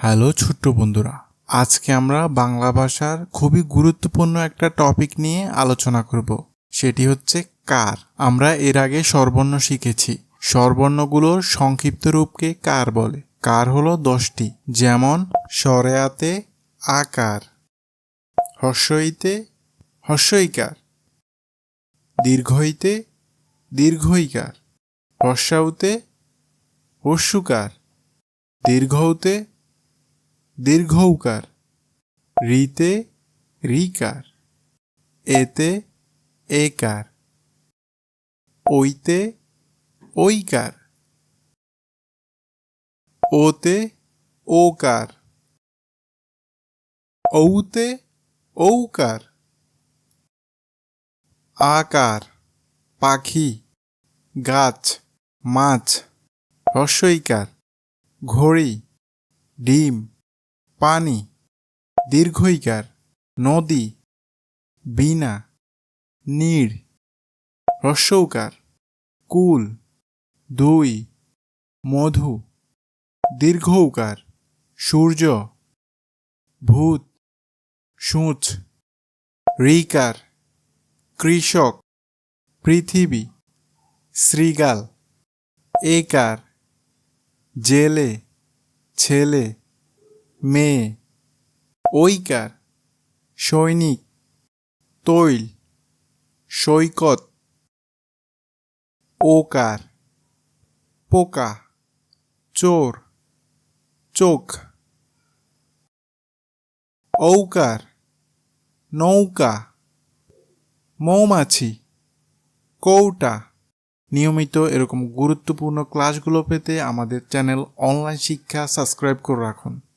Hello ছোট্ট বন্ধুরা, আজকে আমরা বাংলা ভাষার খুবই গুরুত্বপূর্ণ একটা টপিক নিয়ে আলোচনা করব। সেটি হচ্ছে কার। আমরা এর আগে স্বরবর্ণ শিখেছি। স্বরবর্ণগুলোর সংক্ষিপ্ত রূপকে কার বলে। কার হলো 10টি, যেমন স্বরেয়াতে আকার, হর্ষইতে হর্ষইকার, দীর্ঘইতে দীর্ঘইকার, হর্ষাউতে হর্ষুকার, দীর্ঘৌতে দীর্ঘৌকার, রিতে রিকার, এতে একার, ওইতে ওইকার, ওতে ওকার, ঔতে ঔকার, আকার পাখি, গাছ, মাছ, হর্ষইকার, ঘড়ি, ডিম, পানি, দীর্ঘইকার, নদী, বীণা, নীড়, হ্রস্বৌকার, কুল, দুই, মধু, দীর্ঘৌকার, সূর্য, ভূত, সূঁচ, ঋকার, কৃষক, পৃথিবী, শৃগাল, একার, জেলে, ছেলে, মেয়ে, ঐকার, সৈনিক, তৈল, সৈকত, ওকার, পোকা, চোর, চোখ, ঔকার, নৌকা, মৌমাছি, কৌটা। নিয়মিত এরকম গুরুত্বপূর্ণ ক্লাসগুলো পেতে আমাদের চ্যানেল অনলাইন শিক্ষা সাবস্ক্রাইব করে রাখুন।